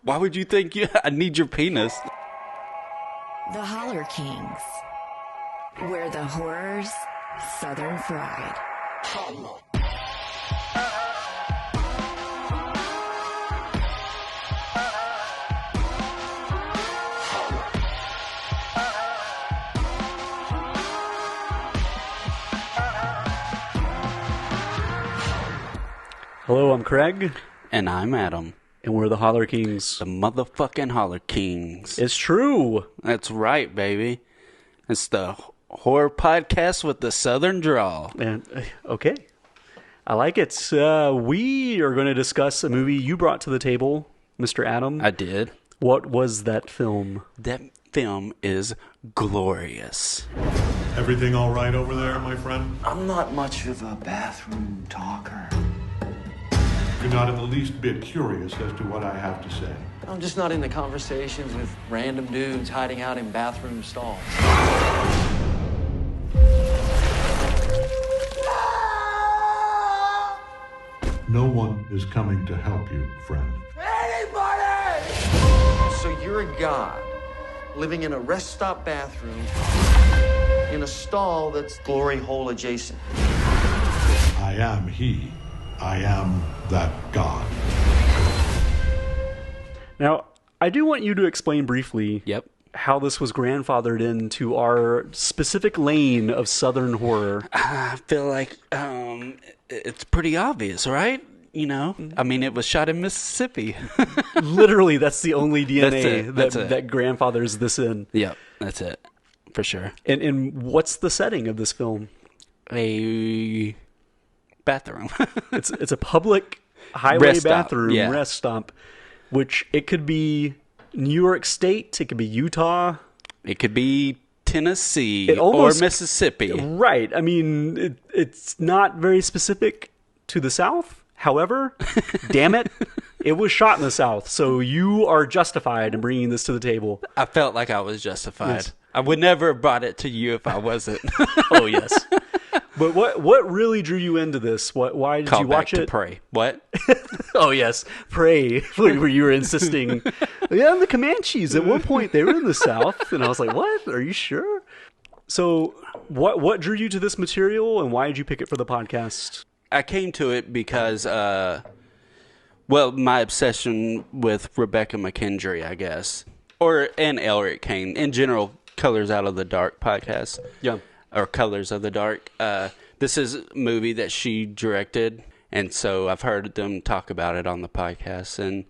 Why would you think I need your penis? The Holler Kings, where the horror's southern fried. Hello, I'm Craig. And I'm Adam. And we're the Holler Kings. The motherfucking Holler Kings. It's true. That's right, baby. It's the horror podcast with the southern drawl. And okay. I like it. We are going to discuss a movie you brought to the table, Mr. Adam. I did. What was that film? That film is glorious. Everything all right over there, my friend? I'm not much of a bathroom talker. You're not in the least bit curious as to what I have to say. I'm just not into conversations with random dudes hiding out in bathroom stalls. No one is coming to help you, friend. So you're a guy living in a rest stop bathroom in a stall that's glory hole adjacent. I am he. I am that God. Now, I do want you to explain briefly how this was grandfathered into our specific lane of Southern horror. I feel like it's pretty obvious, right? You know, I mean, it was shot in Mississippi. Literally, that's the only DNA That's it. that grandfathers this in. Yep, that's it, for sure. And what's the setting of this film? A bathroom. It's a public highway Rest stop, bathroom yeah. rest stop, which it could be New York State, it could be Utah, It could be Tennessee or Mississippi. Right. I mean, it's not very specific to the South. However, damn it, it was shot in the South, so you are justified in bringing this to the table. I felt like I was justified. Yes. I would never have brought it to you if I wasn't. Oh yes. But what really drew you into this? Why did Call you back watch to it? Prey. What? Oh yes, Prey, where you were insisting. Yeah, the Comanches. At one point, they were in the South, and I was like, "What? Are you sure?" So, what drew you to this material, and why did you pick it for the podcast? I came to it because, my obsession with Rebecca McKendry, I guess, and Elric Kane in general. Colors Out of the Dark podcast. Yeah. Or Colors of the Dark. This is a movie that she directed, and so I've heard them talk about it on the podcast, and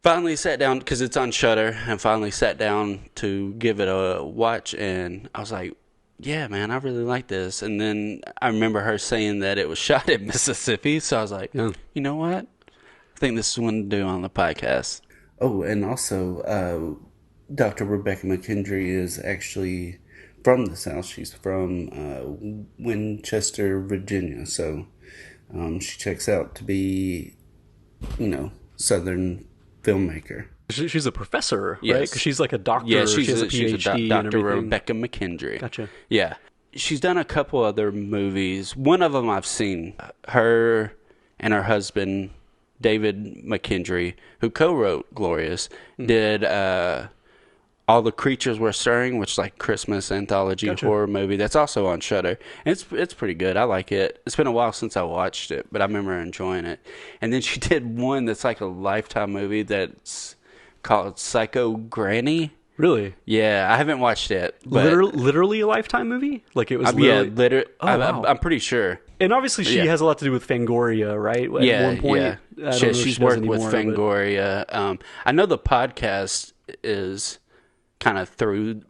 finally sat down, because it's on Shudder, and finally sat down to give it a watch, and I was like, yeah, man, I really like this. And then I remember her saying that it was shot in Mississippi, so I was like, you know what? I think this is one to do on the podcast. Oh, and also, Dr. Rebecca McKendry is actually from the South. She's from Winchester, Virginia. So she checks out to be, Southern filmmaker. She's a professor, Yes. right? Because she's like a doctor. Yeah, she has a PhD. Dr. and everything. Rebecca McKendry. Gotcha. Yeah. She's done a couple other movies. One of them I've seen. Her and her husband, David McKendry, who co-wrote Glorious, did All the Creatures Were Stirring, which is like Christmas anthology horror movie. That's also on Shudder. And it's pretty good. I like it. It's been a while since I watched it, but I remember enjoying it. And then she did one that's like a Lifetime movie that's called Psycho Granny. Really? Yeah, I haven't watched it. But Literally a Lifetime movie? Like it was literally... wow. I'm pretty sure. And obviously she has a lot to do with Fangoria, right? At one point. I don't know if She's she does worked with anymore, but- Fangoria. I know the podcast is kind of through,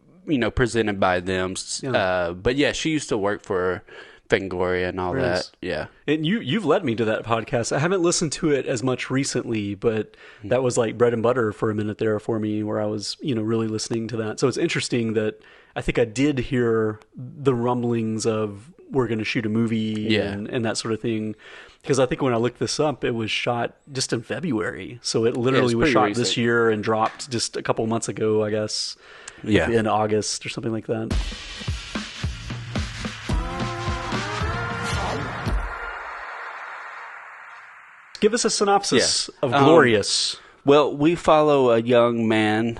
presented by them. But yeah, she used to work for Fangoria and all that. Yeah. And you've led me to that podcast. I haven't listened to it as much recently, but that was like bread and butter for a minute there for me, where I was, really listening to that. So it's interesting that I think I did hear the rumblings of we're going to shoot a movie and that sort of thing. Because I think when I looked this up, it was shot just in February. So it literally was shot this year and dropped just a couple months ago, I guess. Yeah. In August or something like that. Give us a synopsis of Glorious. Well, we follow a young man,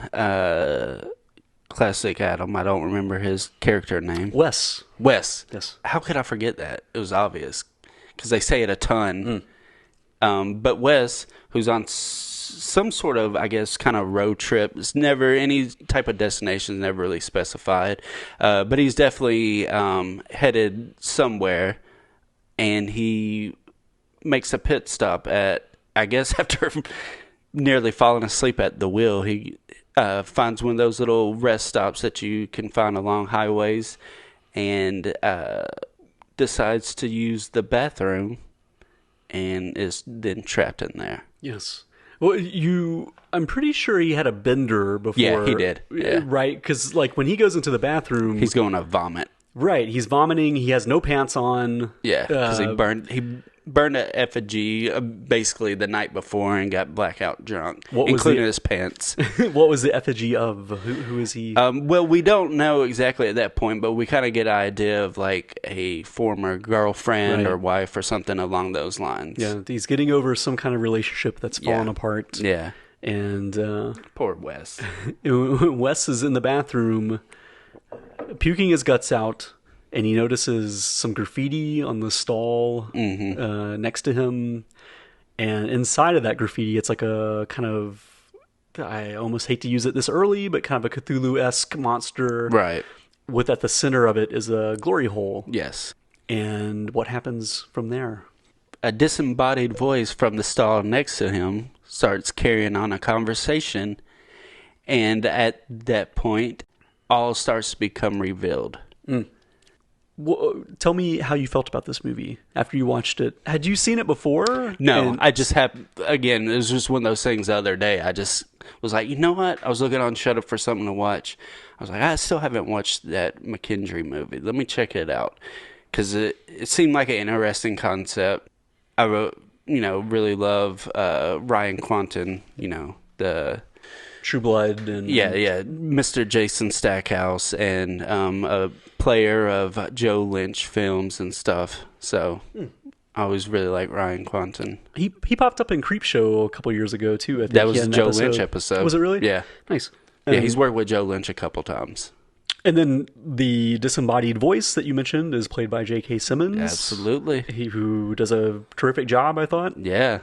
classic Adam. I don't remember his character name. Wes. Wes. Yes. How could I forget that? It was obvious because they say it a ton. But Wes, who's on some sort of, I guess, kind of road trip. It's never any type of destination is never really specified. But he's definitely headed somewhere, and he makes a pit stop at, I guess, after nearly falling asleep at the wheel, he finds one of those little rest stops that you can find along highways, and decides to use the bathroom, and is then trapped in there. Yes. Well, I'm pretty sure he had a bender before. Yeah, he did. Yeah. Right? Because, like, when he goes into the bathroom... He's going to vomit. Right. He's vomiting. He has no pants on. Yeah, because he burned an effigy basically the night before and got blackout drunk, including his pants. What was the effigy of? Who is he? Well, we don't know exactly at that point, but we kind of get an idea of like a former girlfriend or wife or something along those lines. Yeah, he's getting over some kind of relationship that's fallen apart. Yeah. And poor Wes. Wes is in the bathroom puking his guts out, and he notices some graffiti on the stall next to him. And inside of that graffiti, it's like a kind of, I almost hate to use it this early, but kind of a Cthulhu-esque monster. Right. With at the center of it is a glory hole. Yes. And what happens from there? A disembodied voice from the stall next to him starts carrying on a conversation. And at that point, all starts to become revealed. Well, tell me how you felt about this movie after you watched it. Had you seen it before? No, I just again, it was just one of those things the other day. I just was like, you know what? I was looking on Shudder for something to watch. I was like, I still haven't watched that McKendry movie. Let me check it out. Because it seemed like an interesting concept. I really love Ryan Quanten, the... True Blood and Mr. Jason Stackhouse, and a player of Joe Lynch films and stuff. So I always really like Ryan Quanten. He popped up in Creepshow a couple years ago too. I think that was a Joe Lynch episode. Was it really? Yeah, nice. Yeah, he's worked with Joe Lynch a couple times. And then the disembodied voice that you mentioned is played by J.K. Simmons. Absolutely, who does a terrific job, I thought. Yeah,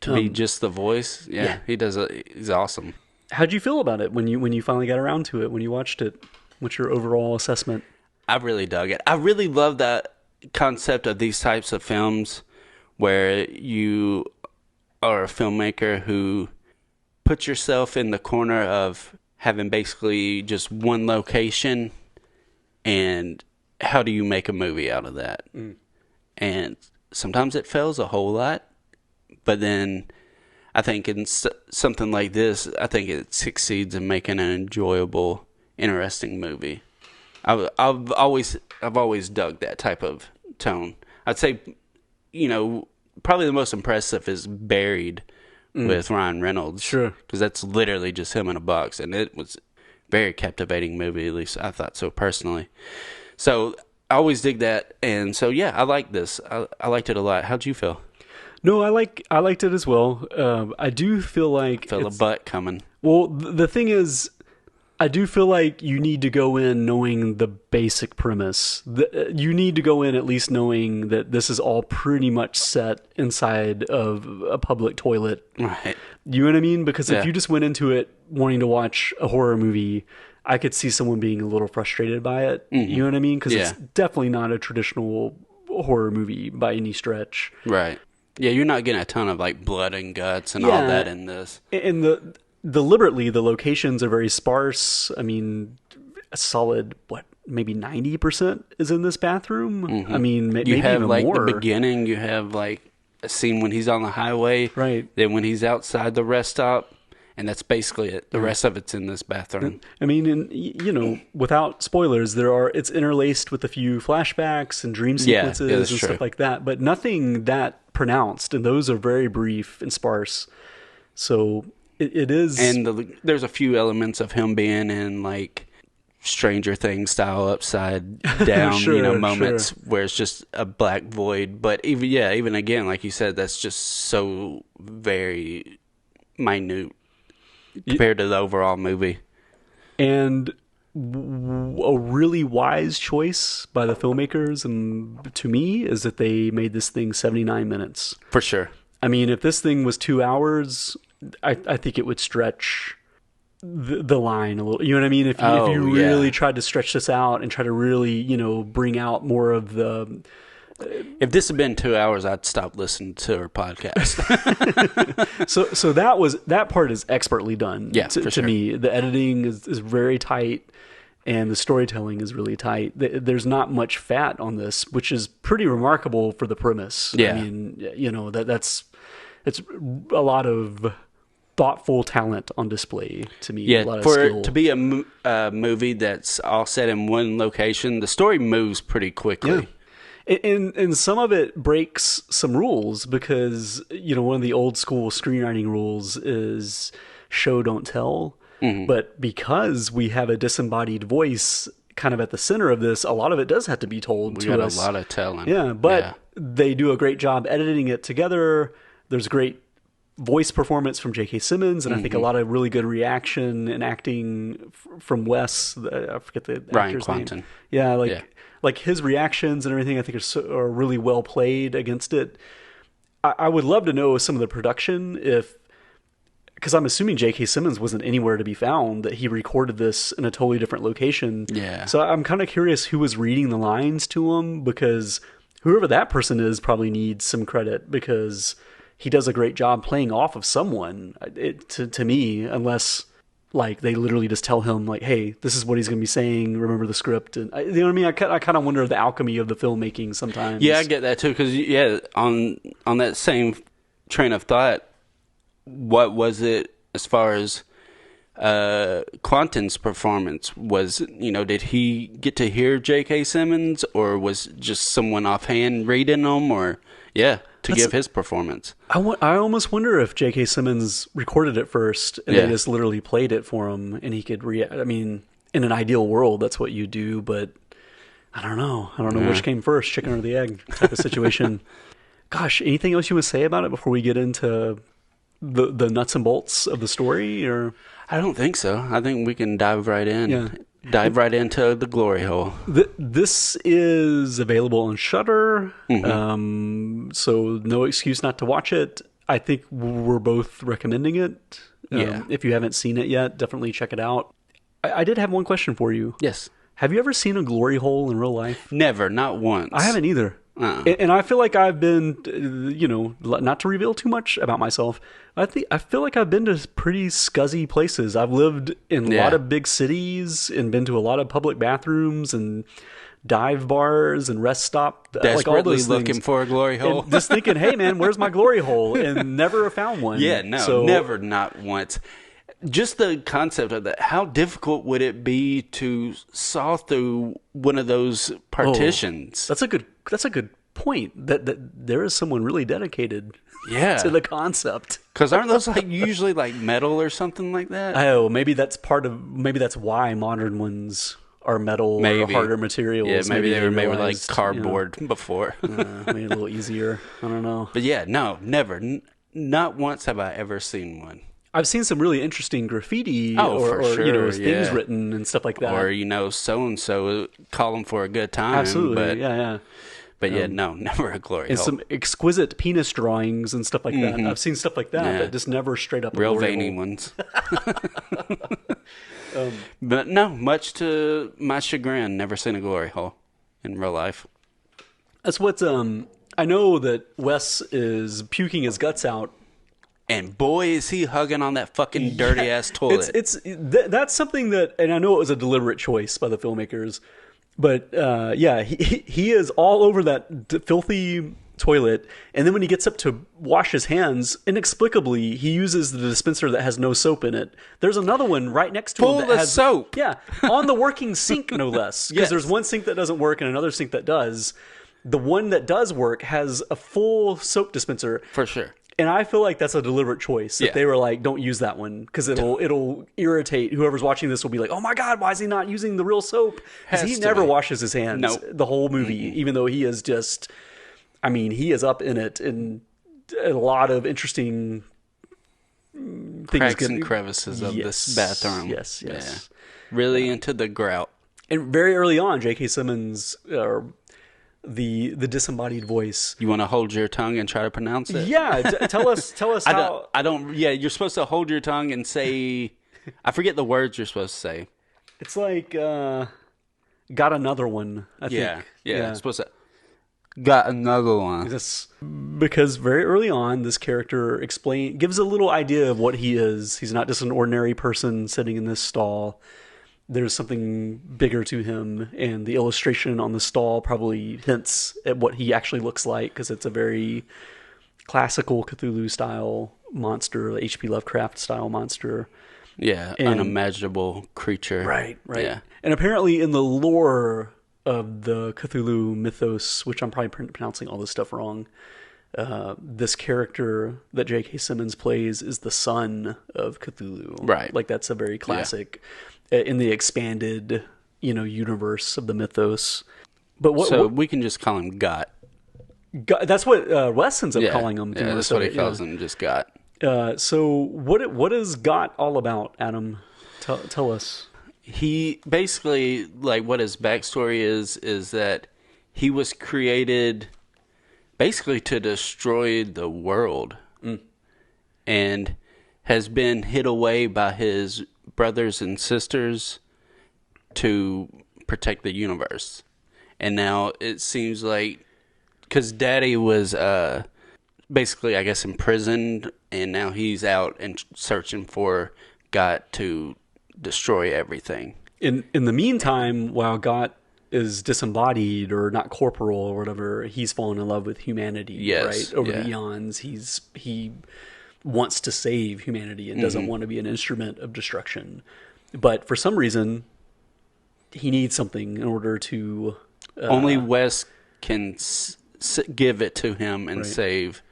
to be just the voice. Yeah. He does. He's awesome. How'd you feel about it when you finally got around to it, when you watched it? What's your overall assessment? I really dug it. I really love that concept of these types of films where you are a filmmaker who puts yourself in the corner of having basically just one location, and how do you make a movie out of that? And sometimes it fails a whole lot, but then I think in something like this, I think it succeeds in making an enjoyable, interesting movie. I've always dug that type of tone. I'd say, probably the most impressive is Buried with Ryan Reynolds. Sure. Because that's literally just him in a box, and it was a very captivating movie, at least I thought so personally. So I always dig that, and so yeah, I like this. I liked it a lot. How'd you feel? No, I liked it as well. I do feel like Feel a butt coming. Well, the thing is, I do feel like you need to go in knowing the basic premise. You need to go in at least knowing that this is all pretty much set inside of a public toilet. Right. You know what I mean? Because if you just went into it wanting to watch a horror movie, I could see someone being a little frustrated by it. You know what I mean? Because it's definitely not a traditional horror movie by any stretch. Right. Yeah, you're not getting a ton of like blood and guts and all that in this. And deliberately, the locations are very sparse. I mean, a solid, maybe 90% is in this bathroom? I mean, maybe you have even like more. the beginning, you have like a scene when he's on the highway. Right. Then when he's outside the rest stop, and that's basically it. The rest of it's in this bathroom. I mean, without spoilers, it's interlaced with a few flashbacks and dream sequences and stuff like that, but nothing that pronounced, and those are very brief and sparse. So it is. And there's a few elements of him being in like Stranger Things style upside down, moments where it's just a black void. But even again, like you said, that's just so very minute compared to the overall movie. And a really wise choice by the filmmakers, and to me, is that they made this thing 79 minutes. For sure. I mean, if this thing was 2 hours, I think it would stretch the line a little. You know what I mean? If you really tried to stretch this out and try to really, bring out more of the... If this had been 2 hours, I'd stop listening to her podcast. So that part is expertly done. Yeah, to for sure. me, the editing is very tight, and the storytelling is really tight. There's not much fat on this, which is pretty remarkable for the premise. Yeah. I mean, it's a lot of thoughtful talent on display to me. Yeah, a lot of for skill. it to be a movie that's all set in one location, the story moves pretty quickly. Yeah. And some of it breaks some rules because, one of the old school screenwriting rules is show, don't tell. Mm-hmm. But because we have a disembodied voice kind of at the center of this, a lot of it does have to be told to us. We got a lot of telling. Yeah, but they do a great job editing it together. There's great voice performance from J.K. Simmons, and I think a lot of really good reaction and acting from Wes. I forget the actor's Quanten. name. Yeah, like his reactions and everything, I think are really well played against it. I would love to know some of the production, because I'm assuming J.K. Simmons wasn't anywhere to be found, that he recorded this in a totally different location. Yeah. So I'm kind of curious who was reading the lines to him, because whoever that person is probably needs some credit, because he does a great job playing off of someone, to me, unless like they literally just tell him like, hey, this is what he's going to be saying, remember the script. And you know what I mean? I kind of wonder the alchemy of the filmmaking sometimes. Yeah, I get that too, because on that same train of thought, what was it as far as Quanten's performance was? Did he get to hear J.K. Simmons, or was just someone offhand reading him, or give his performance? I almost wonder if J.K. Simmons recorded it first and they just literally played it for him, and he could react. I mean, in an ideal world, that's what you do, but I don't know. Which came first, chicken or the egg type of situation. Gosh, anything else you would say about it before we get into the nuts and bolts of the story? Or I don't think so. I think we can dive right in. Yeah. Dive right into the glory hole. This is available on Shudder, so no excuse not to watch it. I think we're both recommending it. If you haven't seen it yet, definitely check it out. I did have one question for you. Yes. Have you ever seen a glory hole in real life? Never, not once. I haven't either. And I feel like I've been, not to reveal too much about myself, I feel like I've been to pretty scuzzy places. I've lived in a lot of big cities and been to a lot of public bathrooms and dive bars and rest stop. Desperately like all those looking things. For a glory hole. And just thinking, hey man, where's my glory hole? And never found one. Yeah, no, never, not once. Just the concept of that. How difficult would it be to saw through one of those partitions? That's a good point. That there is someone really dedicated to the concept. Because aren't those usually metal or something like that? Oh, maybe that's why modern ones are metal or harder materials. Yeah, maybe they were made with cardboard before. Made it a little easier. I don't know. But yeah, no, never. Not once have I ever seen one. I've seen some really interesting graffiti for sure, things written and stuff like that. Or, so-and-so call them for a good time. Absolutely, yeah. But no, never a glory hole. And some exquisite penis drawings and stuff like that. I've seen stuff like that, but just never straight up real a glory veiny hole. ones. But no, much to my chagrin, never seen a glory hole in real life. That's what's... I know that Wes is puking his guts out. And boy, is he hugging on that fucking dirty ass toilet. That's something that, and I know it was a deliberate choice by the filmmakers, but he is all over that filthy toilet. And then when he gets up to wash his hands, inexplicably he uses the dispenser that has no soap in it. There's another one right next to him that has soap. Yeah, on the working sink, no less. Because there's one sink that doesn't work and another sink that does. The one that does work has a full soap dispenser For sure. And I feel like that's a deliberate choice. That they were like, don't use that one because it'll irritate whoever's watching this. Will be like, oh my god, why is he not using the real soap? Because he never washes his hands the whole movie, even though he is just, he is up in it in a lot of interesting cracks and crevices of this bathroom. Yes. Yeah. Really into the grout. And very early on, J.K. Simmons, the disembodied voice. You want to hold your tongue and try to pronounce it? Yeah, tell us how. I don't. Yeah, you're supposed to hold your tongue and say. I forget the words you're supposed to say. It's like got another one. I think. Yeah. It's supposed to. Got another one. Because very early on, this character gives a little idea of what he is. He's not just an ordinary person sitting in this stall. There's something bigger to him, and the illustration on the stall probably hints at what he actually looks like, because it's a very classical Cthulhu-style monster, H.P. Lovecraft-style monster. Yeah, unimaginable creature. Right. Yeah. And apparently in the lore of the Cthulhu mythos, which I'm probably pronouncing all this stuff wrong, this character that J.K. Simmons plays is the son of Cthulhu. Right. Like, that's a very classic in the expanded, universe of the mythos. But what we can just call him Got. That's what Wes ends up calling him. Yeah, that's what he calls him, just Got. So what is Got all about, Adam? Tell us. He basically, like, what his backstory is that he was created basically to destroy the world, and has been hid away by his brothers and sisters to protect the universe. And now it seems like, because Daddy was basically, I guess, imprisoned, and now he's out and searching for God to destroy everything. In the meantime, while God is disembodied or not corporal or whatever, he's fallen in love with humanity. Right? Over the eons, he wants to save humanity and doesn't want to be an instrument of destruction. But for some reason, he needs something in order to... Only Wes can give it to him and save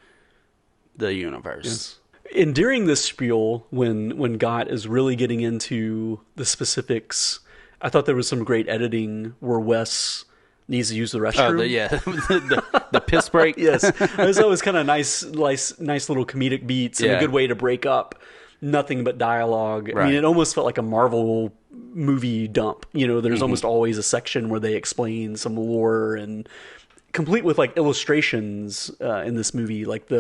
the universe. Yes. And during this spiel, when Gott is really getting into the specifics, I thought there was some great editing where Wes needs to use the restroom. The piss break. Yes, it was always kind of nice little comedic beats and a good way to break up nothing but dialogue. Right. I mean, it almost felt like a Marvel movie dump. There's almost always a section where they explain some lore, and complete with like illustrations in this movie, like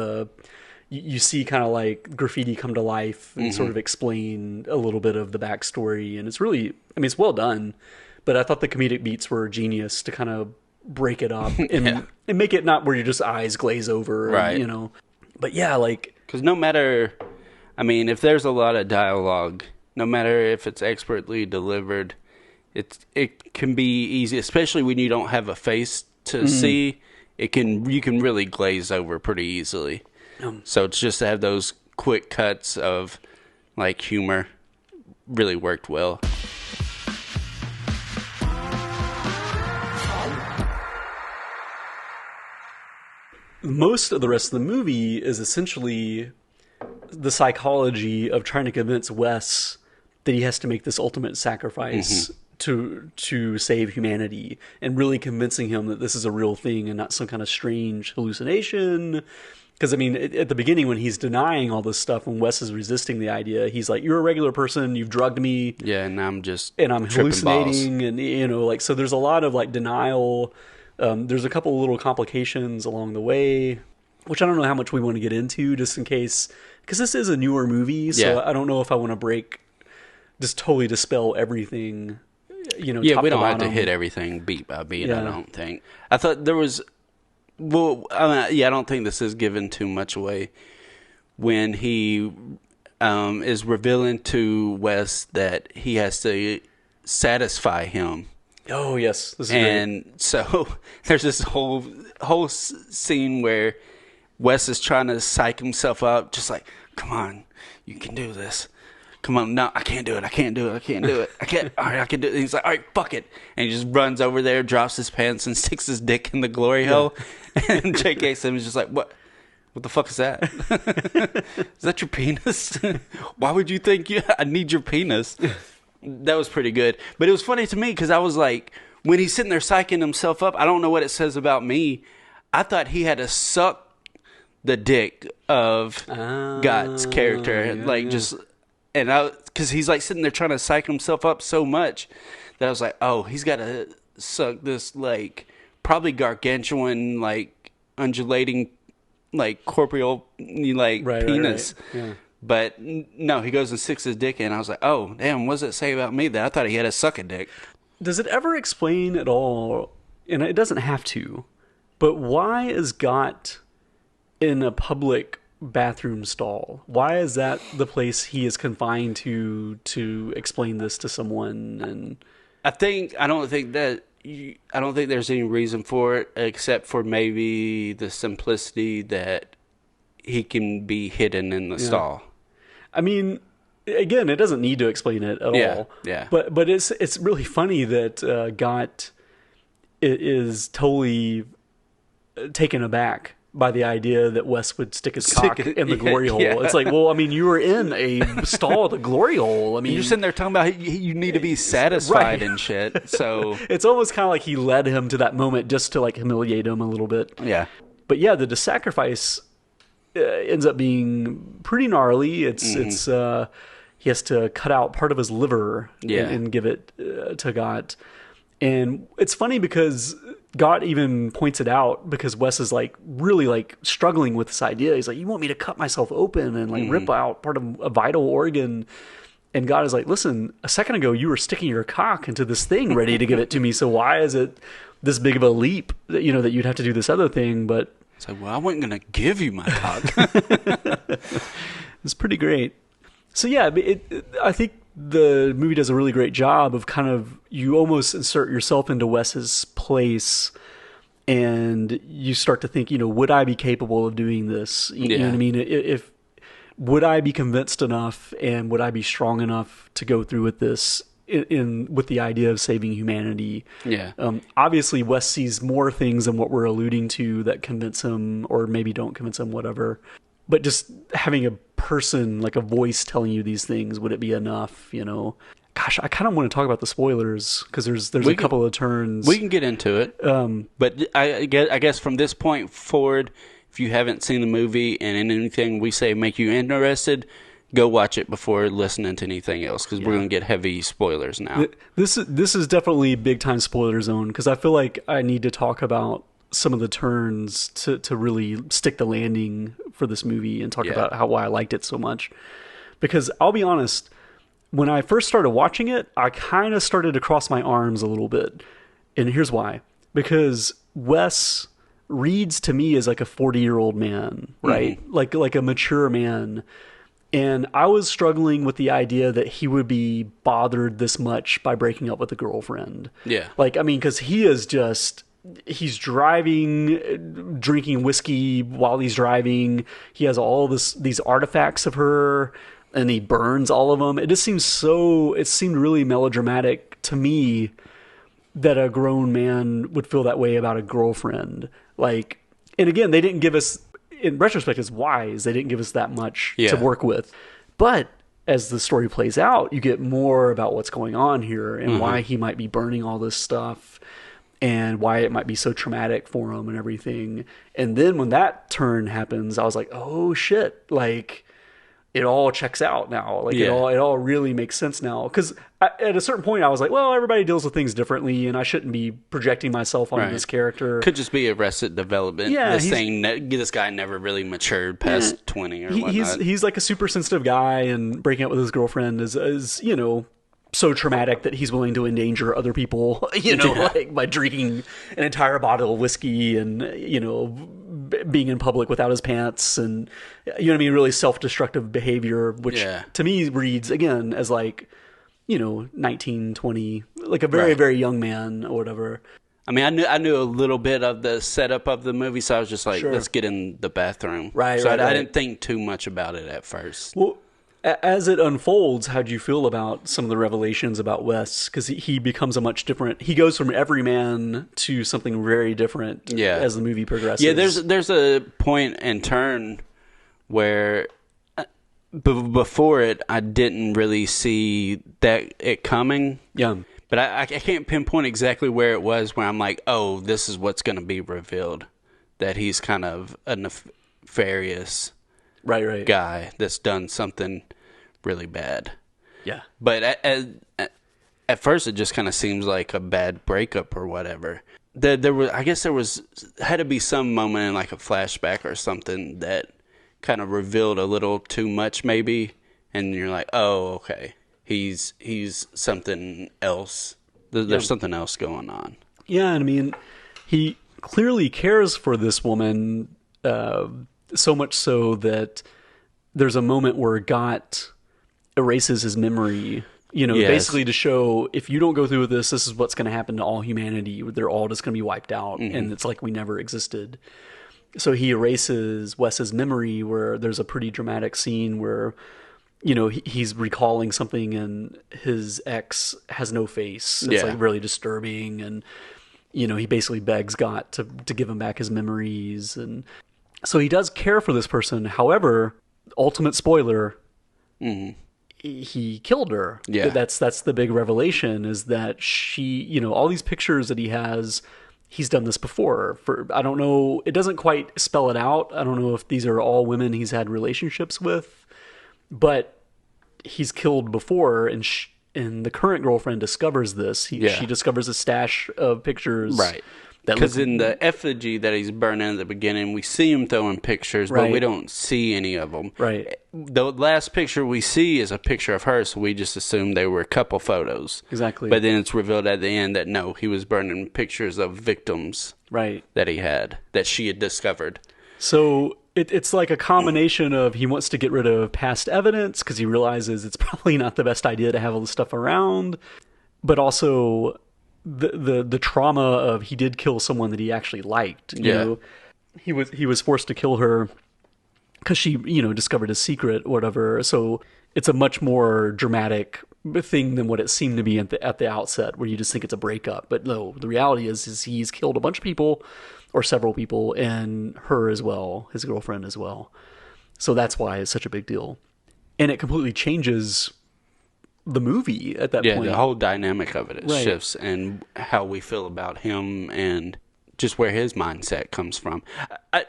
you see kind of like graffiti come to life and sort of explain a little bit of the backstory. And it's really, it's well done, but I thought the comedic beats were genius to kind of break it up and make it not where your just eyes glaze over, right? But yeah, like, because no matter, if there's a lot of dialogue, no matter if it's expertly delivered, it can be easy, especially when you don't have a face to see. You can really glaze over pretty easily. So it's just to have those quick cuts of like humor really worked well. Most of the rest of the movie is essentially the psychology of trying to convince Wes that he has to make this ultimate sacrifice to save humanity, and really convincing him that this is a real thing and not some kind of strange hallucination. Because, at the beginning, when he's denying all this stuff, when Wes is resisting the idea, he's like, you're a regular person, you've drugged me. Yeah, and I'm hallucinating. And, so there's a lot of, like, denial. There's a couple of little complications along the way, which I don't know how much we want to get into, just in case. Because this is a newer movie, so I don't know if I want to just totally dispel everything, we don't have to hit everything beat by beat, I don't think. I thought there was... Well, I don't think this is given too much away when he is revealing to Wes that he has to satisfy him. Oh, yes. This is great. So there's this whole scene where Wes is trying to psych himself up, just like, come on, you can do this. Come on, no, I can't do it. I can't do it. I can't do it. All right, I can do it. And he's like, all right, fuck it. And he just runs over there, drops his pants, and sticks his dick in the glory hole. And J.K. Simmons is just like, what? What the fuck is that? Is that your penis? Why would you think I need your penis? That was pretty good. But it was funny to me because I was like, when he's sitting there psyching himself up, I don't know what it says about me. I thought he had to suck the dick of God's character. Just And because he's like sitting there trying to psych himself up so much that I was like, oh, he's got to suck this like probably gargantuan, like undulating, like corporeal, like penis. Right. Yeah. But no, he goes and sticks his dick in. I was like, oh, damn, what does it say about me that I thought he had to suck a dick? Does it ever explain at all, and it doesn't have to, but why is Gott in a public bathroom stall? Why is that the place he is confined to explain this to someone? And I don't think there's any reason for it except for maybe the simplicity that he can be hidden in the stall. I mean, again, it doesn't need to explain it at all. Yeah. But it's really funny that Gott is totally taken aback by the idea that Wes would stick his cock in the glory hole. It's like, well, I mean, you were in a stall at the glory hole. I mean, you're sitting there talking about you need to be satisfied and shit. So it's almost kind of like he led him to that moment just to like humiliate him a little bit. Yeah. But yeah, the sacrifice ends up being pretty gnarly. It's he has to cut out part of his liver and give it to Gott. And it's funny because Gott even points it out because Wes is like really like struggling with this idea. He's like, you want me to cut myself open and like rip out part of a vital organ? And Gott is like, listen, a second ago you were sticking your cock into this thing ready to give it to me. So why is it this big of a leap that, you know, that you'd have to do this other thing? But it's like, well, I wasn't going to give you my cock. It's pretty great. So yeah, I think the movie does a really great job of kind of, you almost insert yourself into Wes's place and you start to think, you know, would I be capable of doing this? You know what I mean? Would I be convinced enough and would I be strong enough to go through with this with the idea of saving humanity? Yeah. Obviously Wes sees more things than what we're alluding to that convince him or maybe don't convince him, whatever. But just having a person, like a voice telling you these things, would it be enough, you know? Gosh, I kind of want to talk about the spoilers because there's a couple of turns. We can get into it. But I guess from this point forward, if you haven't seen the movie and anything we say make you interested, go watch it before listening to anything else because we're going to get heavy spoilers now. This is definitely big time spoiler zone because I feel like I need to talk about some of the turns to really stick the landing for this movie and talk about why I liked it so much. Because I'll be honest, when I first started watching it, I kind of started to cross my arms a little bit. And here's why. Because Wes reads to me as like a 40-year-old man, right? Mm-hmm. Like a mature man. And I was struggling with the idea that he would be bothered this much by breaking up with a girlfriend. Yeah. Like, I mean, because he's driving, drinking whiskey while he's driving. He has all these artifacts of her, and he burns all of them. It seemed really melodramatic to me that a grown man would feel that way about a girlfriend. Like, and again, they didn't give us, in retrospect, it's wise. They didn't give us that much to work with. But as the story plays out, you get more about what's going on here and why he might be burning all this stuff. And why it might be so traumatic for him and everything. And then when that turn happens, I was like, oh shit, like it all checks out now. Like it all really makes sense now. Because at a certain point I was like, well, everybody deals with things differently and I shouldn't be projecting myself onto this character. Could just be Arrested Development. Yeah, this guy never really matured past 20 or whatnot. He's like a super sensitive guy, and breaking up with his girlfriend is you know, so traumatic that he's willing to endanger other people, you know, like by drinking an entire bottle of whiskey and, you know, being in public without his pants and, you know what I mean, really self-destructive behavior, which to me reads, again, as like, you know, 19, 20, like a very, very young man or whatever. I mean, I knew a little bit of the setup of the movie, so I was just like, let's get in the bathroom. Right, so I didn't think too much about it at first. Well, as it unfolds, how do you feel about some of the revelations about Wes? Because he becomes a much different. He goes from everyman to something very different. As the movie progresses. Yeah, there's a point and turn where before it, I didn't really see it coming. Yeah, but I can't pinpoint exactly where it was. Where I'm like, oh, this is what's going to be revealed. That he's kind of a nefarious. Right. Guy that's done something really bad. Yeah. But at first, it just kind of seems like a bad breakup or whatever. There was, I guess, had to be some moment in like a flashback or something that kind of revealed a little too much, maybe, and you're like, oh, okay, he's something else. There's something else going on. Yeah, and I mean, he clearly cares for this woman, so much so that there's a moment where Gott erases his memory. Basically to show, if you don't go through with this is what's going to happen to all humanity. They're all just going to be wiped out, and it's like we never existed. So he erases Wes's memory, where there's a pretty dramatic scene where, he's recalling something and his ex has no face. It's like really disturbing, and he basically begs Gott to give him back his memories, and so he does care for this person. However, ultimate spoiler. He killed her. Yeah. That's the big revelation, is that she, all these pictures that he has, he's done this before. I don't know, it doesn't quite spell it out. I don't know if these are all women he's had relationships with, but he's killed before, and the current girlfriend discovers this. She discovers a stash of pictures. Right. Because in the effigy that he's burning at the beginning, we see him throwing pictures, but we don't see any of them. Right. The last picture we see is a picture of her, so we just assume they were a couple photos. Exactly. But then it's revealed at the end that no, he was burning pictures of victims that he had, that she had discovered. So it's like a combination of, he wants to get rid of past evidence because he realizes it's probably not the best idea to have all this stuff around, but also the trauma of, he did kill someone that he actually liked. You know, he was forced to kill her because she, discovered his secret or whatever. So it's a much more dramatic thing than what it seemed to be at the outset, where you just think it's a breakup. But no, the reality is he's killed a bunch of people, or several people, and her as well, his girlfriend as well. So that's why it's such a big deal. And it completely changes the movie at that point. Yeah, the whole dynamic of it shifts, and how we feel about him, and just where his mindset comes from.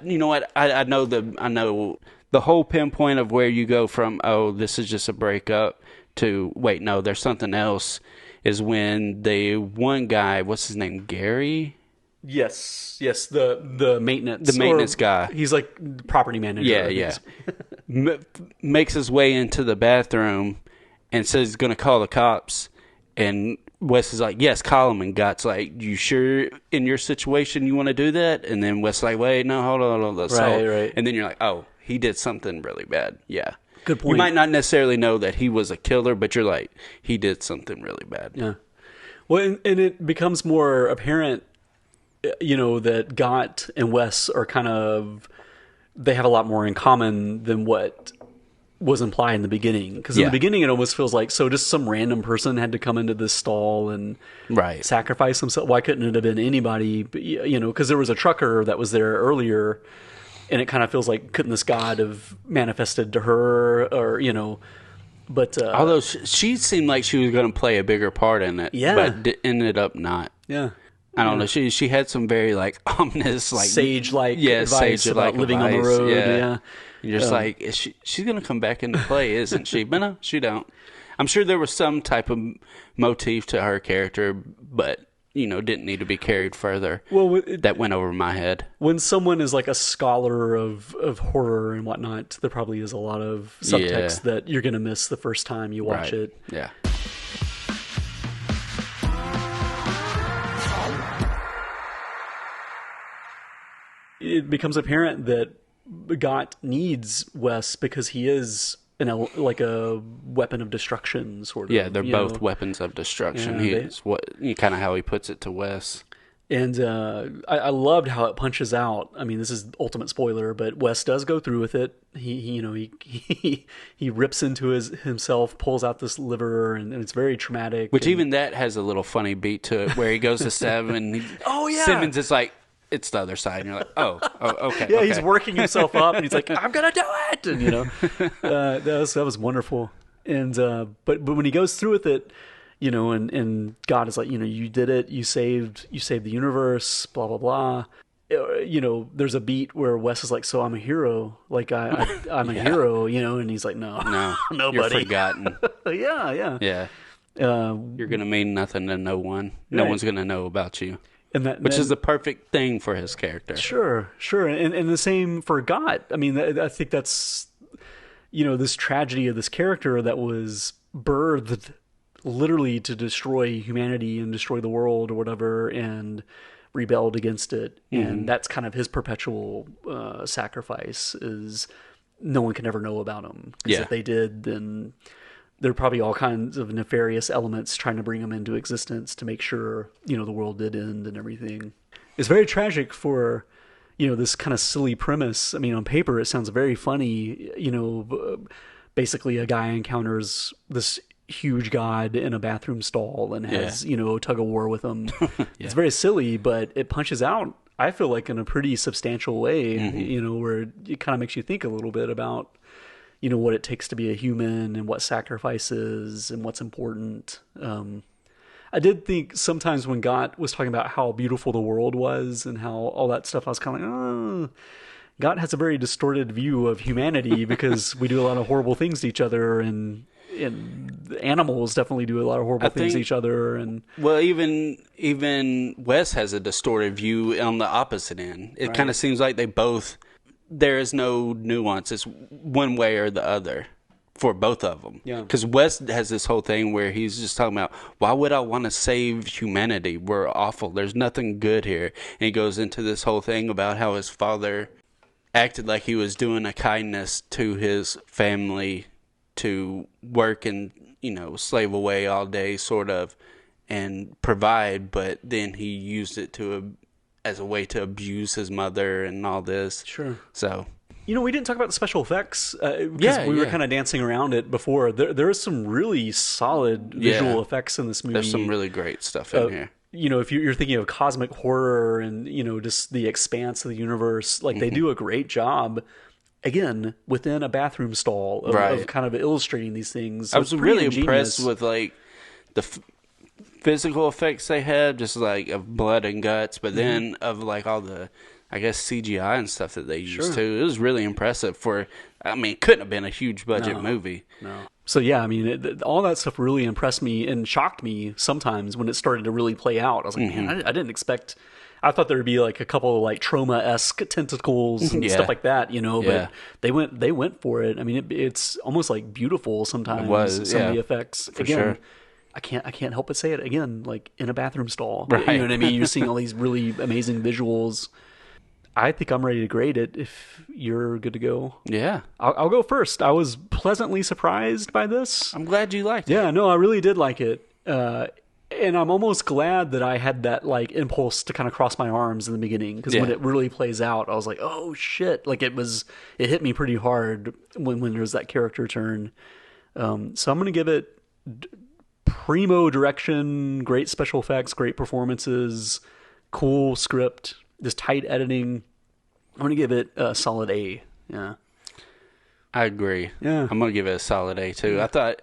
You know what? I know the whole pinpoint of where you go from, oh, this is just a breakup, to wait, no, there's something else, is when the one guy, what's his name, Gary? Yes, the maintenance guy. He's like property manager. Yeah. Makes his way into the bathroom and says he's going to call the cops. And Wes is like, yes, call him. And Gott's like, you sure in your situation you want to do that? And then Wes is like, wait, no, hold on. Right. And then you're like, oh, he did something really bad. Yeah. Good point. You might not necessarily know that he was a killer, but you're like, he did something really bad. Yeah. Well, and it becomes more apparent, that Gott and Wes are they have a lot more in common than what was implied in the beginning. Because in the beginning, it almost feels like, so just some random person had to come into this stall and sacrifice himself. Why couldn't it have been anybody? But, because there was a trucker that was there earlier, and it kind of feels like, couldn't this God have manifested to her, or, but... although she seemed like she was going to play a bigger part in it, but ended up not. Yeah. I don't know. She had some very ominous, sage-like advice about living on the road. Yeah. You're just like, she's going to come back into play, isn't she? But no, she don't. I'm sure there was some type of motif to her character, but didn't need to be carried further. Well, that went over my head. When someone is like a scholar of horror and whatnot, there probably is a lot of subtext that you're going to miss the first time you watch it. Yeah. It becomes apparent that Gott needs Wes because he is like a weapon of destruction, sort of. Yeah, they're both weapons of destruction. Kind of how he puts it to Wes. And I loved how it punches out. I mean, this is ultimate spoiler, but Wes does go through with it. He rips into himself, pulls out this liver, and it's very traumatic. Which even that has a little funny beat to it, where he goes to stab, and Simmons is like, it's the other side, and you're like, oh, okay. Yeah, he's working himself up, and he's like, I'm gonna do it, and that was wonderful. And but when he goes through with it, and God is like, you did it, you saved the universe, blah blah blah. there's a beat where Wes is like, so I'm a hero. Like, I'm a hero, and he's like, no, nobody. You're forgotten. Yeah. Yeah. You're going to mean nothing to no one. No one's going to know about you. Which is the perfect thing for his character. Sure. And the same for Gott. I mean, I think that's, this tragedy of this character that was birthed literally to destroy humanity and destroy the world or whatever, and rebelled against it. And that's kind of his perpetual sacrifice, is no one can ever know about him. Because if they did, then there are probably all kinds of nefarious elements trying to bring him into existence to make sure, the world did end and everything. It's very tragic for, this kind of silly premise. I mean, on paper, it sounds very funny. Basically a guy encounters this huge god in a bathroom stall and has, a tug of war with him. It's very silly, but it punches out, I feel like, in a pretty substantial way, where it kind of makes you think a little bit about, what it takes to be a human and what sacrifice is and what's important. I did think sometimes when Gott was talking about how beautiful the world was and how all that stuff, I was kind of like, Gott has a very distorted view of humanity because we do a lot of horrible things to each other, and animals definitely do a lot of horrible things to each other. And well, even Wes has a distorted view on the opposite end. It kind of seems like there is no nuance. It's one way or the other for both of them. Yeah. Because Wes has this whole thing where he's just talking about, why would I want to save humanity? We're awful. There's nothing good here. And he goes into this whole thing about how his father acted like he was doing a kindness to his family to work and, slave away all day, sort of, and provide, but then he used it as a way to abuse his mother and all this. Sure. So, we didn't talk about the special effects because we were kind of dancing around it before. There is some really solid visual effects in this movie. There's some really great stuff in here. If you're thinking of cosmic horror and, just the expanse of the universe, like they do a great job, again, within a bathroom stall of kind of illustrating these things. So I was really impressed with the physical effects they had, just like of blood and guts, but then of all the, I guess, CGI and stuff that they used too. It was really impressive it couldn't have been a huge budget movie. No. So yeah, all that stuff really impressed me and shocked me sometimes when it started to really play out. I was like, man, I didn't expect. I thought there would be like a couple of trauma-esque tentacles and stuff like that, but they went for it. It's almost like beautiful sometimes. It was, some of the effects. For sure. I can't help but say it again, like in a bathroom stall. Right. You know what I mean? You're seeing all these really amazing visuals. I think I'm ready to grade it if you're good to go. Yeah. I'll go first. I was pleasantly surprised by this. I'm glad you liked it. Yeah, no, I really did like it. And I'm almost glad that I had that impulse to kind of cross my arms in the beginning, because when it really plays out, I was like, oh shit. It hit me pretty hard when there's that character turn. So I'm going to give it primo direction, great special effects, great performances, cool script, just tight editing. I'm going to give it a solid A. Yeah. I agree. Yeah. I'm going to give it a solid A too. I thought,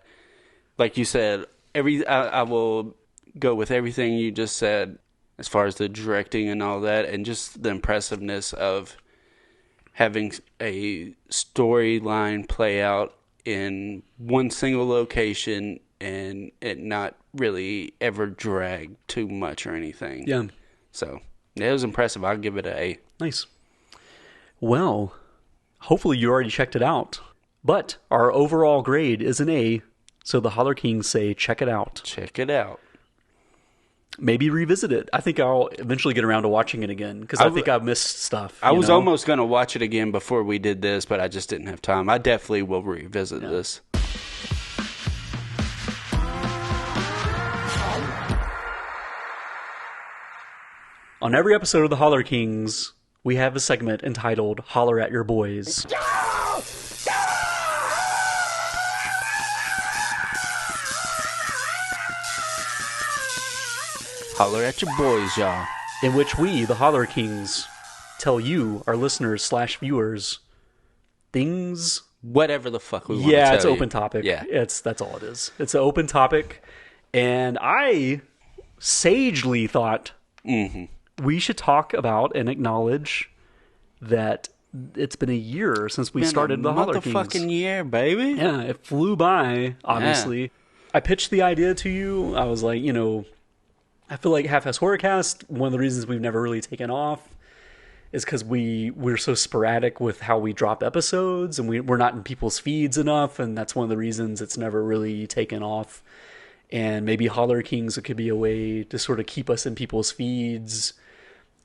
like you said, I will go with everything you just said as far as the directing and all that, and just the impressiveness of having a storyline play out in one single location and it not really ever drag too much or anything. Yeah. So, it was impressive. I'll give it an A. Nice. Well, hopefully you already checked it out, but our overall grade is an A, so the Holler Kings say check it out. Check it out. Maybe revisit it. I think I'll eventually get around to watching it again, because I think I've missed stuff. I was almost going to watch it again before we did this, but I just didn't have time. I definitely will revisit this. On every episode of the Holler Kings, we have a segment entitled Holler at Your Boys. Holler at your boys, y'all. In which we, the Holler Kings, tell you, our listeners / viewers, things... Whatever the fuck we want to tell you. Yeah, it's open topic. Yeah. That's all it is. It's an open topic. And I sagely thought we should talk about and acknowledge that it's been a year since we started the Holler Kings. Motherfucking year, baby. Yeah, it flew by, obviously. Yeah. I pitched the idea to you. I was like, I feel like Half-Ass Horrorcast, one of the reasons we've never really taken off is because we're so sporadic with how we drop episodes, and we're not in people's feeds enough, and that's one of the reasons it's never really taken off. And maybe Holler Kings could be a way to sort of keep us in people's feeds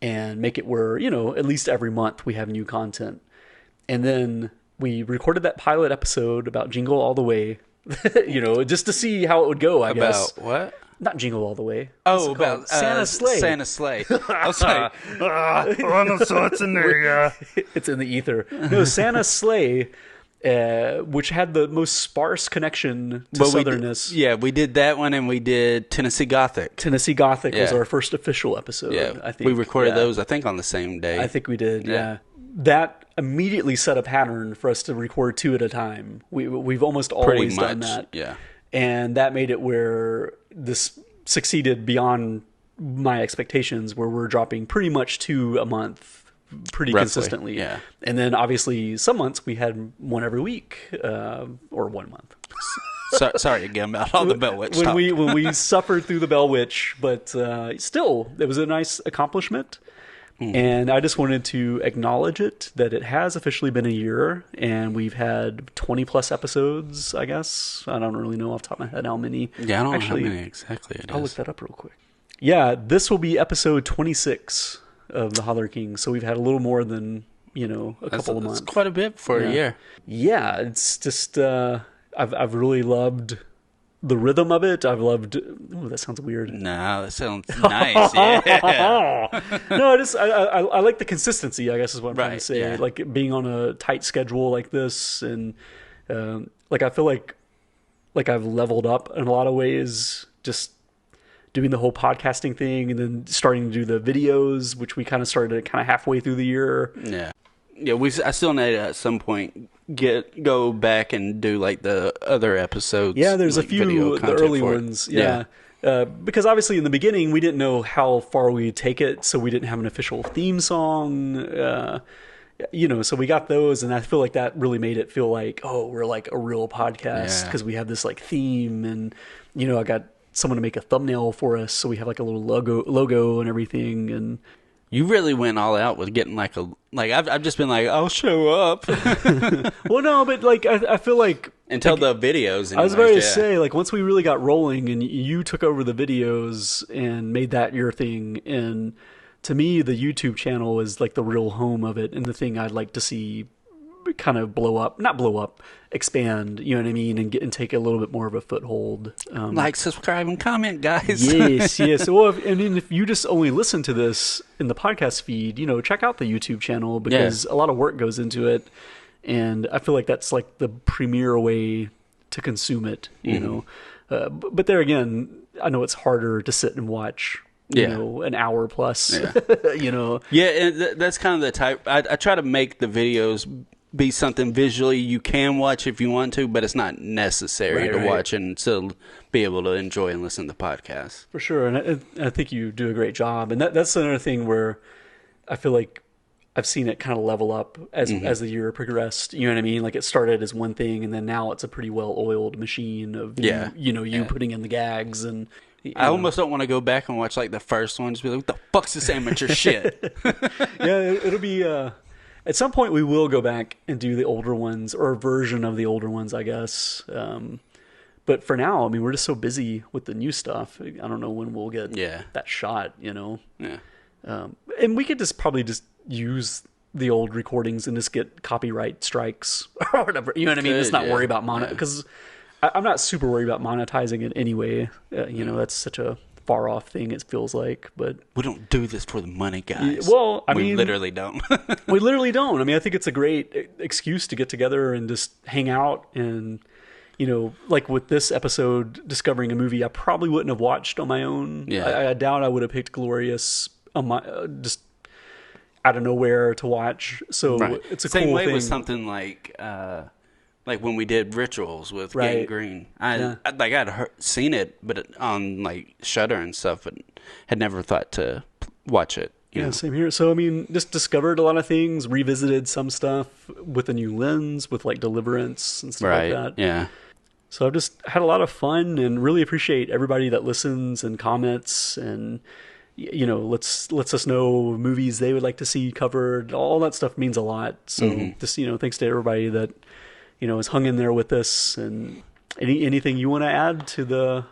and make it where, at least every month we have new content. And then we recorded that pilot episode about Jingle All the Way, just to see how it would go, I guess. About what? Not Jingle All the Way. Oh, about Santa's Sleigh. Santa's Sleigh. I was like, I don't know, so it's in there. It's in the ether. No, Santa's Sleigh, which had the most sparse connection to Southernness. We did that one, and we did Tennessee Gothic. Tennessee Gothic was our first official episode. Yeah, I think we recorded those, I think, on the same day. I think we did. Yeah. That immediately set a pattern for us to record 2 at a time. We've almost always done that. Yeah. And that made it where this succeeded beyond my expectations, where we're dropping pretty much 2 a month pretty roughly, consistently. Yeah. And then obviously some months we had one every week, or 1 month. Sorry again about all the Bell Witch when talk. when we suffered through the Bell Witch, but still, it was a nice accomplishment. And I just wanted to acknowledge that it has officially been a year, and we've had 20 plus episodes, I guess. I don't really know off the top of my head how many. Yeah, I don't know how many exactly it is. I'll look that up real quick. Yeah, this will be episode 26 of the Holler King, so we've had a little more than, a couple of months. That's quite a bit for a year. Yeah, it's just, I've really loved the rhythm of it. I've loved. Oh, that sounds weird. No, that sounds nice. Yeah. No, I like the consistency, I guess is what I'm trying to say. Yeah. Like being on a tight schedule like this, and I feel like I've leveled up in a lot of ways. Just doing the whole podcasting thing, and then starting to do the videos, which we kind of started halfway through the year. Yeah. Yeah, I still need to, at some point, go back and do like the other episodes. Yeah, there's like a few the early ones. Yeah. Because obviously in the beginning we didn't know how far we'd take it, so we didn't have an official theme song. So we got those, and I feel like that really made it feel like, oh, we're like a real podcast because we have this like theme, and I got someone to make a thumbnail for us, so we have like a little logo and everything. And you really went all out with getting I've just been like, I'll show up. Well, no, but I feel like until the videos. Anyways, I was about to say, once we really got rolling and you took over the videos and made that your thing, and to me, the YouTube channel is like the real home of it, and the thing I'd like to see kind of expand, you know what I mean, and take a little bit more of a foothold. Like, subscribe, and comment, guys. Yes. Well, if you just only listen to this in the podcast feed, check out the YouTube channel, because a lot of work goes into it, and I feel like that's like the premier way to consume it, you know. But there again, I know it's harder to sit and watch. An hour plus. Yeah, and that's kind of the type. I try to make the videos be something visually you can watch if you want to, but it's not necessary to watch and still be able to enjoy and listen to podcasts. For sure, and I think you do a great job. And that's another thing where I feel like I've seen it kind of level up as the year progressed. You know what I mean? Like it started as one thing, and then now it's a pretty well-oiled machine of you putting in the gags. And I almost don't want to go back and watch like the first one. Just be like, what the fuck's this amateur shit? Yeah, it'll be. At some point, we will go back and do the older ones, or a version of the older ones, I guess. But for now, I mean, we're just so busy with the new stuff. I don't know when we'll get that shot, Yeah. And we could probably just use the old recordings and just get copyright strikes or whatever. You know what I mean? Just not worry about because I'm not super worried about monetizing it anyway. That's such a far off thing, it feels like. But we don't do this for the money, guys. Well, we literally don't. We literally don't. I mean, I think it's a great excuse to get together and just hang out. And like with this episode, discovering a movie I probably wouldn't have watched on my own. I doubt I would have picked Glorious just out of nowhere to watch. So it's a same cool way thing. with something like when we did Rituals with Gang Green. I'd seen it, but on like Shudder and stuff, but had never thought to watch it you know. Same here. So, I mean, just discovered a lot of things, revisited some stuff with a new lens, with like Deliverance and stuff Right. like that. Yeah. So I've just had a lot of fun and really appreciate everybody that listens and comments and, you know, lets us know movies they would like to see covered. All that stuff means a lot. So just, you know, thanks to everybody that, you know, has hung in there with us. And anything you want to add to the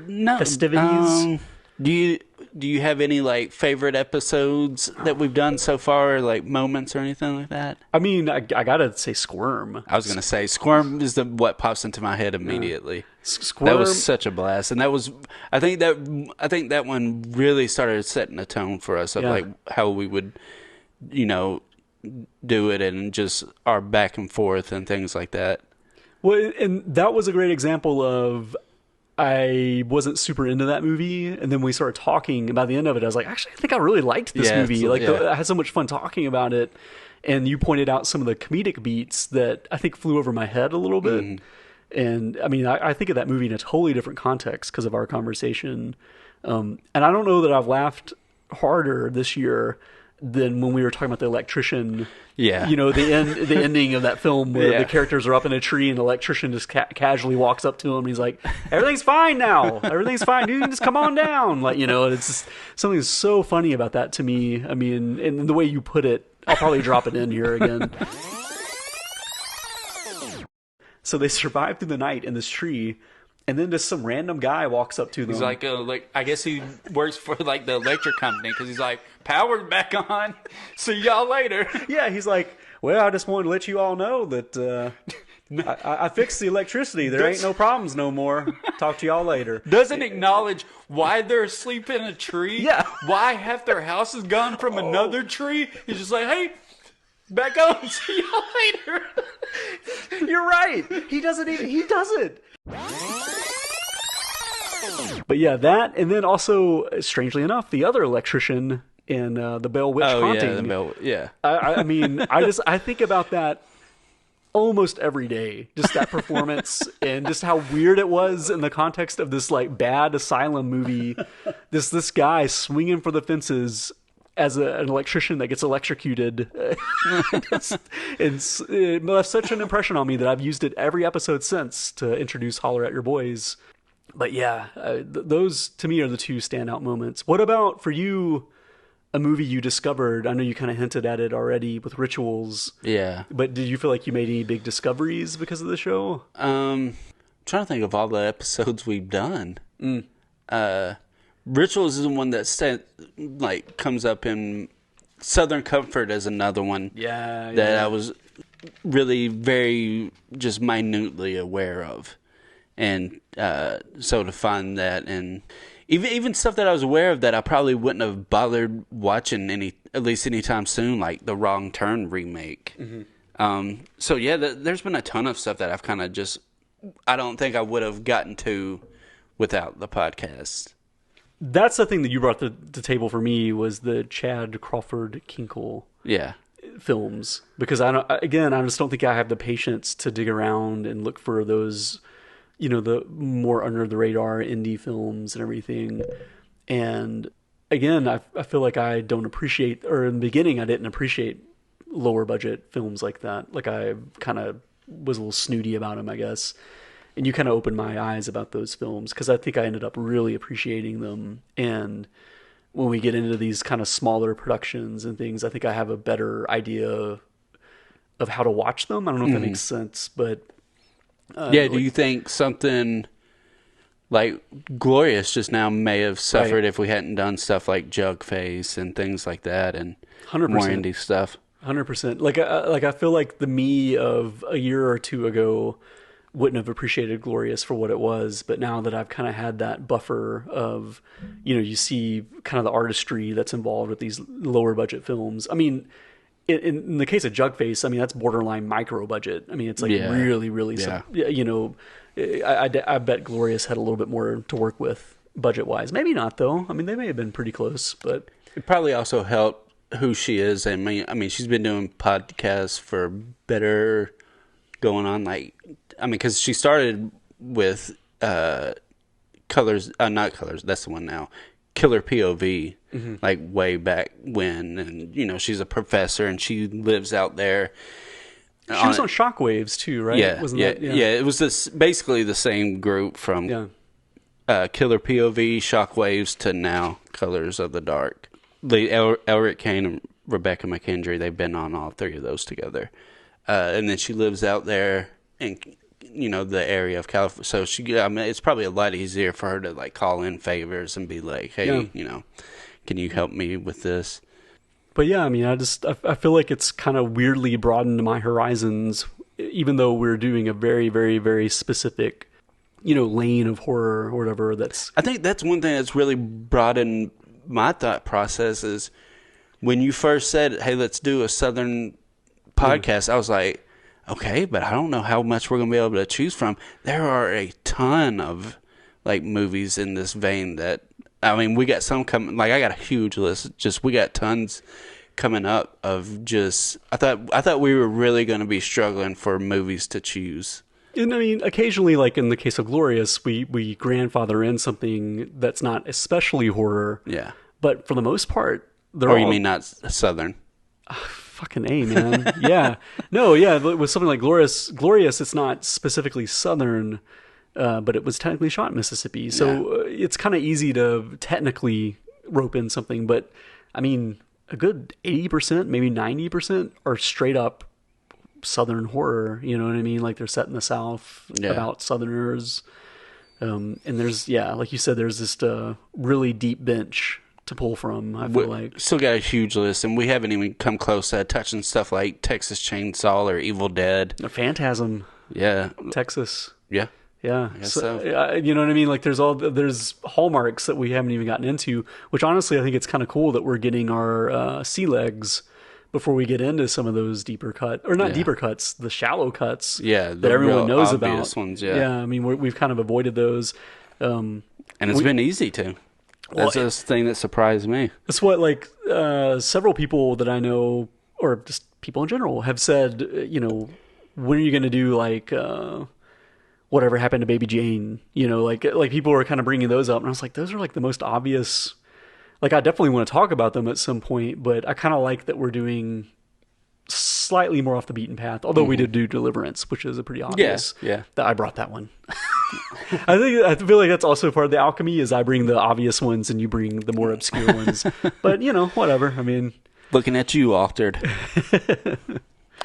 No. festivities? Do you have any like favorite episodes that we've done so far, or, like moments or anything like that? I mean, I gotta say Squirm. I was gonna say Squirm is what pops into my head immediately. Squirm. That was such a blast, and that was I think that one really started setting a tone for us of like how we would, you know, do it and just our back and forth and things like that. Well, and that was a great example of I wasn't super into that movie, and then we started talking. And by the end of it, I was like, actually, I think I really liked this movie. Like, I had so much fun talking about it. And you pointed out some of the comedic beats that I think flew over my head a little bit. And I mean, I think of that movie in a totally different context because of our conversation. And I don't know that I've laughed harder this year than when we were talking about the electrician. Yeah. You know, the ending of that film where the characters are up in a tree and the electrician just casually walks up to him and he's like, everything's fine now. Everything's fine. Dude, just come on down. Like, you know, it's just something so funny about that to me. I mean, and the way you put it, I'll probably drop it in here again. So they survive through the night in this tree. And then just some random guy walks up to them. He's like, I guess he works for like the electric company because he's like, power's back on. See y'all later. Yeah, he's like, well, I just wanted to let you all know that I fixed the electricity. There ain't no problems no more. Talk to y'all later. Doesn't acknowledge why they're asleep in a tree. Yeah. Why half their house is gone from another tree. He's just like, hey, back on. See y'all later. You're right. He doesn't. But yeah, that, and then also, strangely enough, the other electrician in the Bell Witch Haunting. Yeah, the Bell, yeah. I mean, I think about that almost every day. Just that performance and just how weird it was in the context of this like bad asylum movie. This guy swinging for the fences as an electrician that gets electrocuted. It left such an impression on me that I've used it every episode since to introduce Holler at Your Boys. But yeah, those to me are the two standout moments. What about for you, a movie you discovered? I know you kind of hinted at it already with Rituals. Yeah. But did you feel like you made any big discoveries because of the show? I'm trying to think of all the episodes we've done. Rituals is the one that comes up in Southern Comfort as another one. Yeah. That I was really very just minutely aware of. And so to find that, and even stuff that I was aware of that I probably wouldn't have bothered watching at least anytime soon, like the Wrong Turn remake. So yeah, there's been a ton of stuff that I've kind of just, I don't think I would have gotten to without the podcast. That's the thing that you brought to the table for me was the Chad Crawford Kinkle films, because I just don't think I have the patience to dig around and look for those, you know, the more under the radar indie films and everything. And again, I feel like I don't appreciate, or in the beginning I didn't appreciate lower budget films like that. Like I kind of was a little snooty about them, I guess. And you kind of opened my eyes about those films, because I think I ended up really appreciating them. And when we get into these kind of smaller productions and things, I think I have a better idea of how to watch them. I don't know if that makes sense, but do you think something like Glorious just now may have suffered if we hadn't done stuff like Jugface and things like that, and 100%. more indie stuff? 100%. Like I feel like the me of a year or two ago wouldn't have appreciated Glorious for what it was, but now that I've kind of had that buffer of, you know, you see kind of the artistry that's involved with these lower budget films. I mean, in the case of Jugface, I mean, that's borderline micro budget. I mean, it's like really, you know, I bet Glorious had a little bit more to work with budget wise. Maybe not though. I mean, they may have been pretty close, but it probably also helped who she is. I mean, she's been doing podcasts for better going on, like, I mean, because she started with not Colors, that's the one now, killer POV, like way back when, and you know she's a professor and she lives out there. She was on Shockwaves too, right? Yeah, it was basically the same group from Killer POV, Shockwaves to now Colors of the Dark. Elric Kane and Rebecca McKendry, they've been on all three of those together, and then she lives out there in the area of California. So it's probably a lot easier for her to like call in favors and be like, hey, can you help me with this? But yeah, I mean, I feel like it's kind of weirdly broadened my horizons, even though we're doing a very, very, very specific, lane of horror or whatever. I think that's one thing that's really broadened my thought process is when you first said, hey, let's do a Southern podcast, I was like, okay, but I don't know how much we're going to be able to choose from. There are a ton of like movies in this vein that, I mean, we got some coming. Like I got a huge list. We got tons coming up of just. I thought we were really going to be struggling for movies to choose. And I mean, occasionally, like in the case of Glorious, we grandfather in something that's not especially horror. Yeah. But for the most part, you mean not Southern? Fucking A, man. Yeah. No, yeah. With something like Glorious, it's not specifically Southern. But it was technically shot in Mississippi, so it's kind of easy to technically rope in something. But I mean, a good 80%, maybe 90% are straight up Southern horror. You know what I mean? Like they're set in the South about Southerners. And there's like you said, there's this really deep bench to pull from. I feel like still got a huge list, and we haven't even come close to touching stuff like Texas Chainsaw or Evil Dead, Phantasm. Yeah, Texas. Yeah. Yeah, you know what I mean? Like there's hallmarks that we haven't even gotten into, which honestly I think it's kind of cool that we're getting our sea legs before we get into some of those deeper deeper cuts, the shallow cuts. Yeah, that everyone knows about. Ones, I mean we've kind of avoided those, and it's been easy to. That's the thing that surprised me. That's what several people that I know, or just people in general, have said. When are you going to do Whatever Happened to Baby Jane, like people are kind of bringing those up, and I was like, those are like the most obvious. Like I definitely want to talk about them at some point, but I kind of like that we're doing slightly more off the beaten path. Although we did do Deliverance, which is a pretty obvious. Yeah. That I brought that one. I feel like that's also part of the alchemy is I bring the obvious ones and you bring the more obscure ones. But whatever. I mean, looking at you, Altered.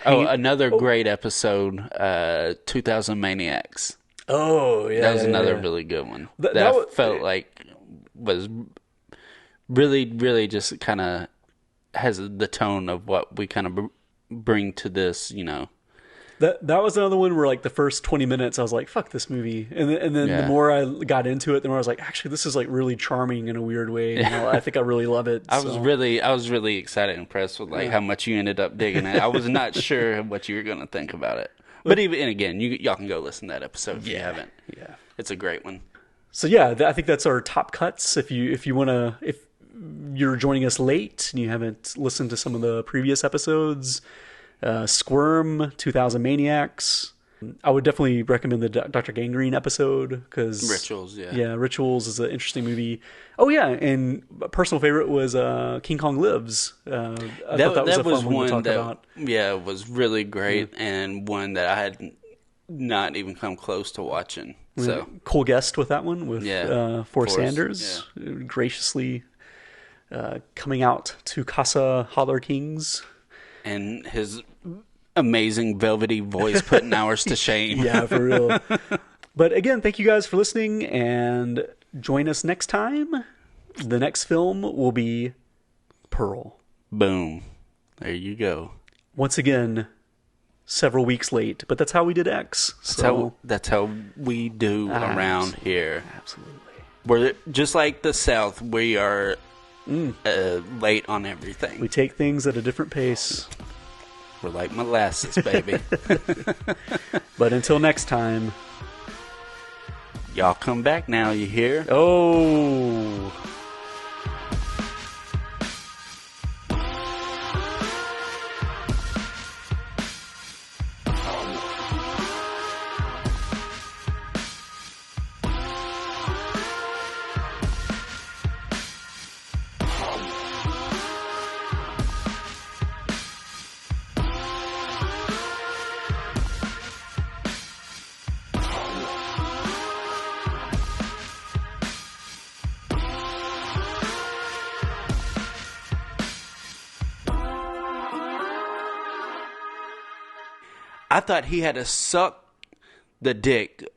Another great episode, 2000 Maniacs. Oh, yeah. That was another really good one. That felt like was really, really just kind of has the tone of what we kind of bring to this, That was another one where like the first 20 minutes I was like, fuck this movie. And then the more I got into it, the more I was like, actually this is like really charming in a weird way. I think I really love it. I was really excited and impressed with how much you ended up digging it. I was not sure what you were going to think about it. But again, y'all can go listen to that episode if you haven't. Yeah. It's a great one. So yeah, I think that's our top cuts. If you're joining us late and you haven't listened to some of the previous episodes, Squirm, 2000 Maniacs. I would definitely recommend the Dr. Gangrene episode because Rituals, Rituals is an interesting movie. Oh yeah, and a personal favorite was King Kong Lives. I thought that was a fun one to talk about. Yeah, it was really great and one that I had not even come close to watching. So cool guest with that one with Forrest Sanders graciously coming out to Casa Holler Kings. And his amazing velvety voice putting ours to shame. Yeah, for real. But again, thank you guys for listening, and join us next time. The next film will be Pearl. Boom. There you go. Once again, several weeks late, but that's how we did X. That's how we do around here. Absolutely. We're just like the South. We are late on everything. We take things at a different pace. We're like molasses, baby. But until next time, y'all come back now, you hear? Oh. I thought he had to suck the dick